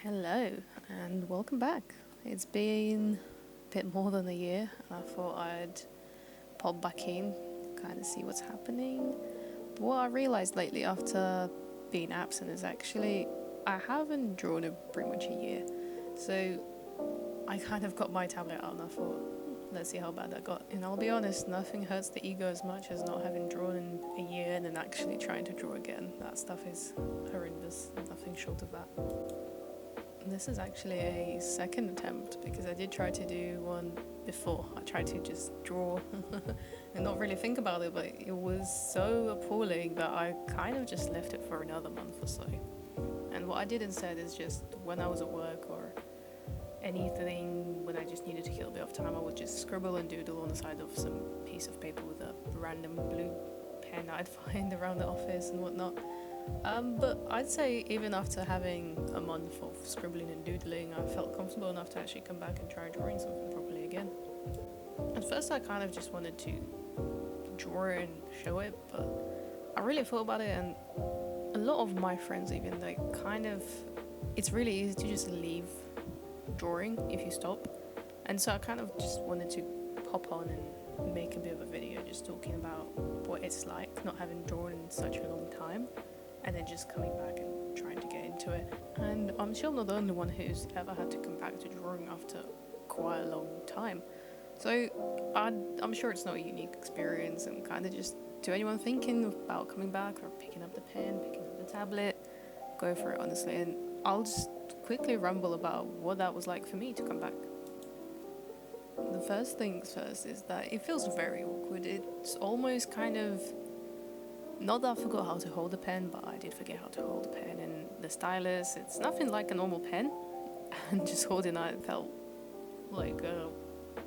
Hello and welcome back. It's been a bit more than a year, and I thought I'd pop back in, kind of see what's happening. But what I realised lately after being absent is actually I haven't drawn in pretty much a year. So I kind of got my tablet out and I thought, let's see how bad that got. And I'll be honest, nothing hurts the ego as much as not having drawn in a year and then actually trying to draw again. That stuff is horrendous, nothing short of that. This is actually a second attempt because I did try to do one before. I tried to just draw and not really think about it, but it was so appalling that I kind of just left it for another month or so. And what I did instead is just when I was at work or anything when I just needed to kill a bit of time, I would just scribble and doodle on the side of some piece of paper with a random blue pen I'd find around the office and whatnot. But I'd say even after having a month of scribbling and doodling, I felt comfortable enough to actually come back and try drawing something properly again. At first, I kind of just wanted to draw and show it, but I really thought about it, and a lot of my friends, even, they kind of, it's really easy to just leave drawing if you stop. And so I kind of just wanted to hop on and make a bit of a video just talking about what it's like not having drawn in such a long time and then just coming back and trying to get into it. And I'm sure I'm not the only one who's ever had to come back to drawing after quite a long time. So I'm sure it's not a unique experience, and kind of just to anyone thinking about coming back or picking up the pen, picking up the tablet, go for it honestly. And I'll just quickly rumble about what that was like for me to come back. The first things first is that it feels very awkward. It's almost kind of, not that I forgot how to hold a pen, but I did forget how to hold a pen. And the stylus, it's nothing like a normal pen. And just holding it felt like a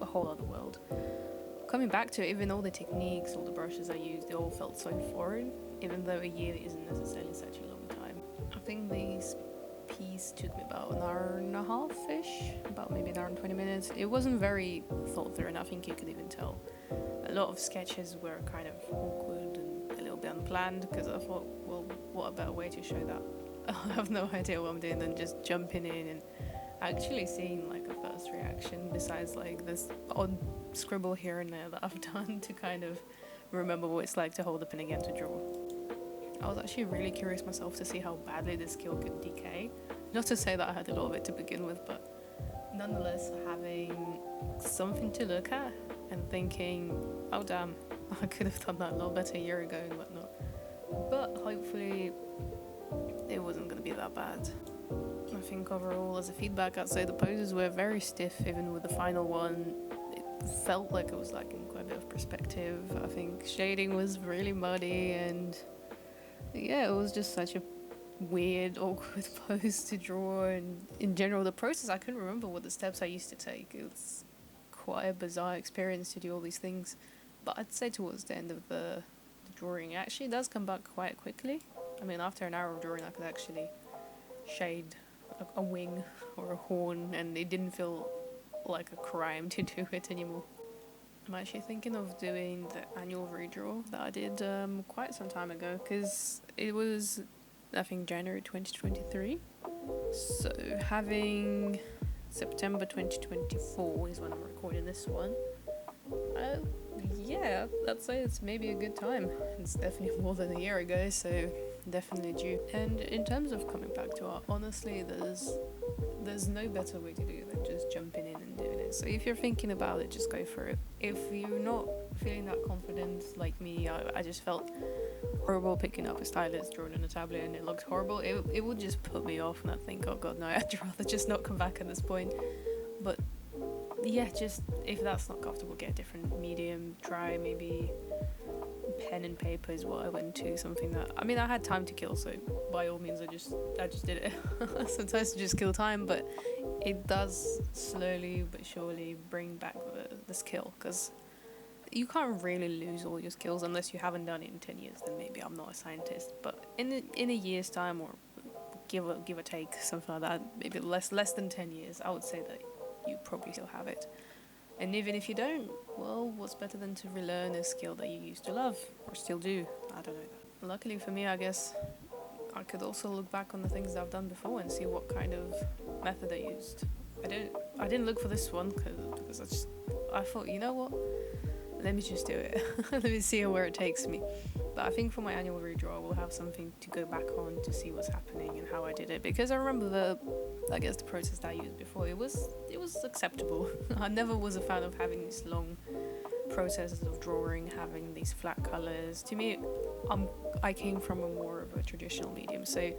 whole other world. Coming back to it, even all the techniques, all the brushes I used, they all felt so foreign, even though a year isn't necessarily such a long time. I think these piece took me about an hour and a half-ish, about maybe an hour and 20 minutes. It wasn't very thought through, and I think you could even tell. A lot of sketches were kind of awkward and a little bit unplanned, because I thought, well, what a better way to show that I have no idea what I'm doing than just jumping in and actually seeing like a first reaction, besides like this odd scribble here and there that I've done to kind of remember what it's like to hold a pen again to draw. I was actually really curious myself to see how badly this skill could decay. Not to say that I had a lot of it to begin with, but nonetheless, having something to look at and thinking, oh damn, I could have done that a lot better a year ago and whatnot. But hopefully it wasn't going to be that bad. I think overall, as a feedback, I'd say the poses were very stiff. Even with the final one, it felt like it was lacking quite a bit of perspective. I think shading was really muddy, and yeah, it was just such a weird, awkward pose to draw. And in general, the process, I couldn't remember what the steps I used to take. It was quite a bizarre experience to do all these things. But I'd say towards the end of the drawing, it actually does come back quite quickly. I mean, after an hour of drawing, I could actually shade a wing or a horn, and it didn't feel like a crime to do it anymore. I'm actually thinking of doing the annual redraw that I did quite some time ago, because it was, I think, January 2023. So having September 2024 is when I'm recording this one. Yeah, I'd say it's maybe a good time. It's definitely more than a year ago, so definitely due. And in terms of coming back to art, honestly, there's no better way to do it than just jumping in and doing it. So if you're thinking about it, just go for it. If you're not feeling that confident like me, I just felt horrible picking up a stylus, drawing on a tablet, and it looked horrible. It would just put me off, and I think, oh god, no, I'd rather just not come back at this point. But yeah, just if that's not comfortable, get a different medium. Try maybe pen and paper is what I went to. Something that, I mean, I had time to kill, so by all means, I just did it. Sometimes to just kill time, but it does slowly but surely bring back the skill, because you can't really lose all your skills unless you haven't done it in 10 years. Then maybe I'm not a scientist, but in a year's time, or give or take, something like that, maybe less than 10 years, I would say that you probably still have it. And even if you don't, well, what's better than to relearn a skill that you used to love or still do? I don't know. Luckily for me, I guess I could also look back on the things that I've done before and see what kind of method I used. I didn't look for this one because I thought, you know what, let me just do it. Let me see where it takes me. But I think for my annual redraw, I will have something to go back on to see what's happening and how I did it, because I remember the process that I used before. It was acceptable. I never was a fan of having these long processes of drawing, having these flat colors. To me, I came from a more of a traditional medium, so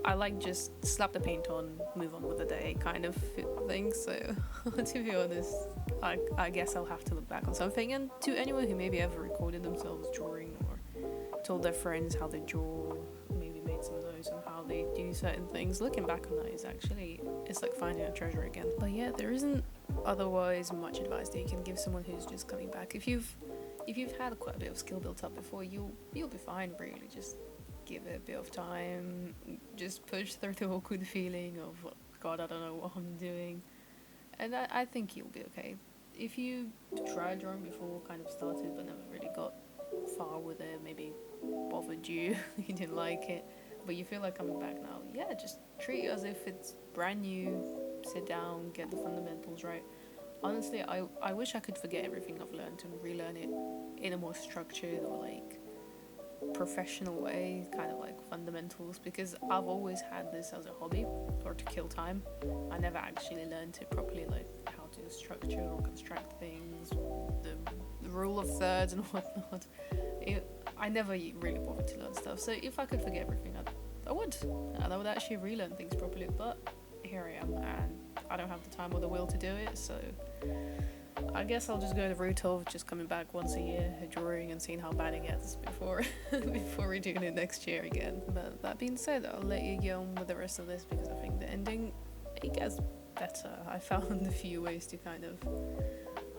I like just slap the paint on, move on with the day kind of thing. So to be honest, I guess I'll have to look back on something. And to anyone who maybe ever recorded themselves drawing or told their friends how they draw, maybe made some notes on how they do certain things, looking back on that is actually, it's like finding a treasure again. But yeah, there isn't otherwise much advice that you can give someone who's just coming back. If you've had quite a bit of skill built up before, you'll be fine, really. Just give it a bit of time, just push through the awkward feeling of, God, I don't know what I'm doing, and I think you'll be okay. If you tried drawing before, kind of started but never really got far with it, maybe bothered you, you didn't like it, but you feel like coming back now, yeah, just treat it as if it's brand new, sit down, get the fundamentals right. Honestly, I wish I could forget everything I've learned and relearn it in a more structured or like professional way, kind of like fundamentals, because I've always had this as a hobby or to kill time. I never actually learned it properly, like how to structure or construct things, the rule of thirds and whatnot. I never really bothered to learn stuff, so if I could forget everything, I would, and I would actually relearn things properly, but here I am, and I don't have the time or the will to do it, so I guess I'll just go the route of just coming back once a year, drawing and seeing how bad it gets before we're doing it next year again. But that being said, I'll let you get on with the rest of this, because I think the ending, it gets better. I found a few ways to kind of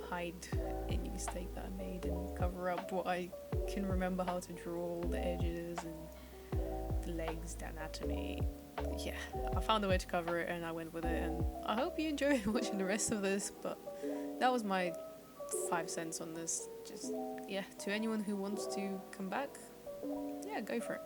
hide any mistake that I made and cover up what I can remember how to draw, the edges and the legs, the anatomy. Yeah, I found a way to cover it and I went with it, and I hope you enjoy watching the rest of this. But that was my 5 cents on this. Just, yeah, to anyone who wants to come back, yeah, go for it.